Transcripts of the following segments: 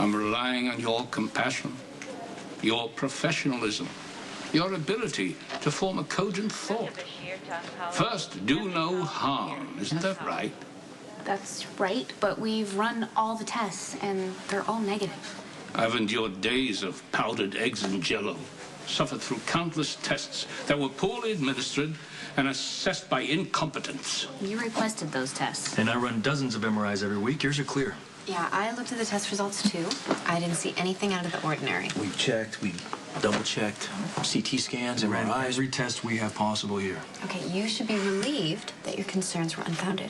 I'm relying on your compassion, your professionalism, your ability to form a cogent thought. First, do no harm. Isn't that right? That's right, but we've run all the tests, and they're all negative. I've endured days of powdered eggs and jello, suffered through countless tests that were poorly administered and assessed by incompetence. You requested those tests. And I run dozens of MRIs every week. Yours are clear. Yeah, I looked at the test results too. I didn't see anything out of the ordinary. We've checked, we double-checked, CT scans, Ran MRIs. every test we have possible here. Okay, you should be relieved that your concerns were unfounded.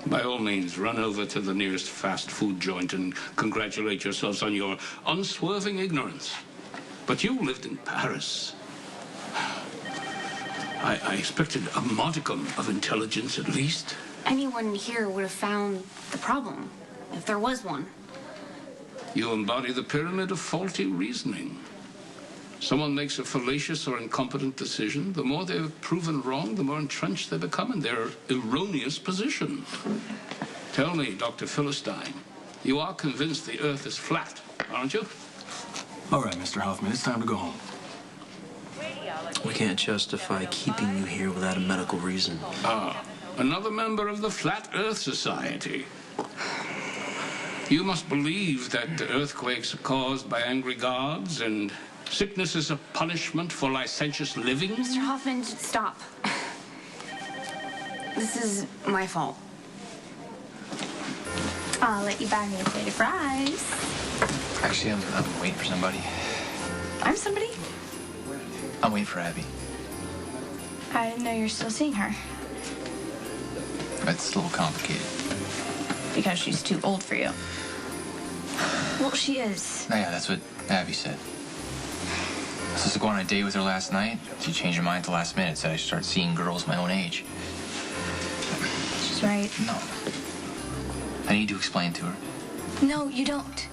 By all means, run over to the nearest fast food joint and congratulate yourselves on your unswerving ignorance. But you lived in Paris. I expected a modicum of intelligence at least. Anyone here would have found the problem, if there was one. You embody the pyramid of faulty reasoning. Someone makes a fallacious or incompetent decision, the more they're proven wrong, the more entrenched they become in their erroneous position. Tell me, Dr. Philistine, you are convinced the Earth is flat, aren't you? All right, Mr. Hoffman, it's time to go home. We can't justify keeping you here without a medical reason. Ah, another member of the Flat Earth Society. You must believe that earthquakes are caused by angry gods and sickness is a punishment for licentious living? Mr. Hoffman, stop. This is my fault. I'll let you buy me a plate of fries. Actually, I'm waiting for somebody. I'm somebody? I'm waiting for Abby. I didn't know you were still seeing her. It's a little complicated. Because she's too old for you. Well, she is. No, yeah, that's what Abby said. I was supposed to go on a date with her last night. She changed her mind at the last minute, said I should start seeing girls my own age. She's right. No. I need to explain to her. No, you don't.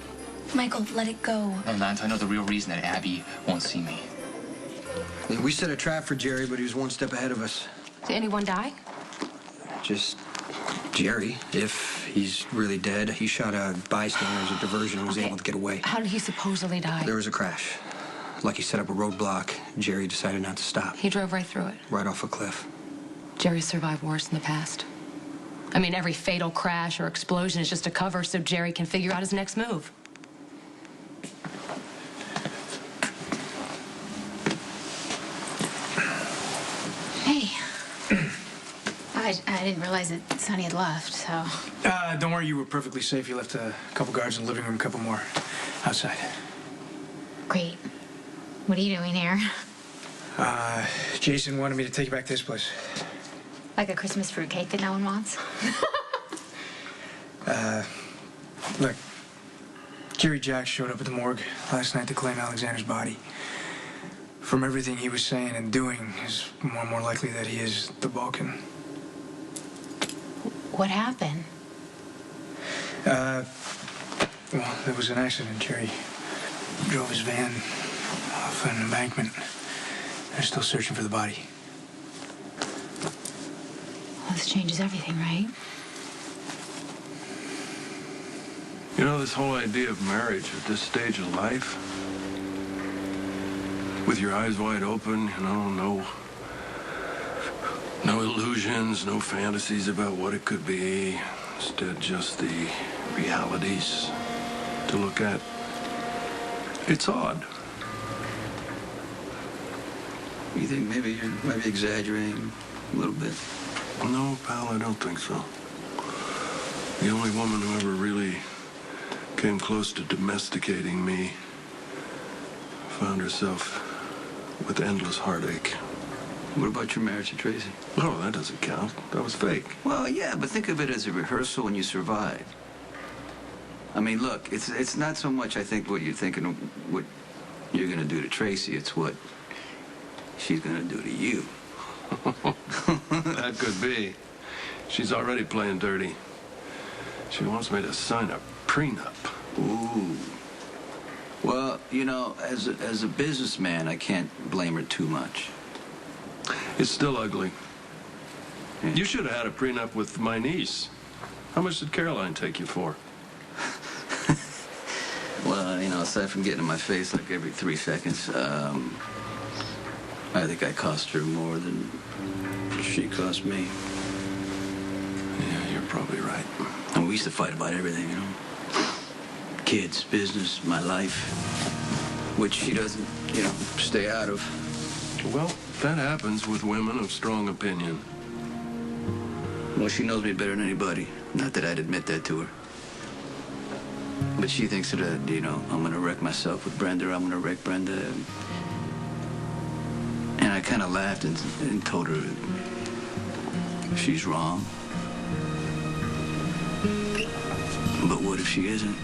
Michael, let it go. No, not until I know the real reason that Abby won't see me. We set a trap for Jerry, but he was one step ahead of us. Did anyone die? Just Jerry, if he's really dead. He shot a bystander as a diversion and was able to get away. How did he supposedly die? There was a crash. Like he set up a roadblock, Jerry decided not to stop. He drove right through it. Right off a cliff. Jerry survived worse in the past. I mean, every fatal crash or explosion is just a cover so Jerry can figure out his next move. Hey. I didn't realize that Sonny had left, so... Don't worry, you were perfectly safe. You left a couple guards in the living room, a couple more outside. Great. What are you doing here? Jason wanted me to take you back to his place. Like a Christmas fruitcake that no one wants? Look, Jerry Jacks showed up at the morgue last night to claim Alexander's body. From everything he was saying and doing, it's more and more likely that he is the Balkan. What happened? Well, there was an accident. Jerry drove his van off an embankment. They're still searching for the body. Well, this changes everything, right? You know, this whole idea of marriage at this stage of life, with your eyes wide open, you know, no illusions, no fantasies about what it could be, instead just the realities to look at. It's odd. You think maybe you might be exaggerating a little bit? No, pal, I don't think so. The only woman who ever really came close to domesticating me found herself with endless heartache. What about your marriage to Tracy? Oh, that doesn't count. That was fake. Well, yeah, but think of it as a rehearsal and you survive. I mean, look, it's not so much, I think, what you're thinking of what you're going to do to Tracy. It's what she's going to do to you. That could be. She's already playing dirty. She wants me to sign a prenup. Ooh. Well, you know, as a businessman, I can't blame her too much. It's still ugly. Yeah. You should have had a prenup with my niece. How much did Caroline take you for? aside from getting in my face like every 3 seconds, I think I cost her more than she cost me. Yeah, you're probably right. And we used to fight about everything, you know? Kids, business, my life, which she doesn't, stay out of. Well, that happens with women of strong opinion. Well, she knows me better than anybody. Not that I'd admit that to her. But she thinks that, I'm gonna wreck myself with Brenda, I'm gonna wreck Brenda. And I kind of laughed and told her she's wrong. But what if she isn't?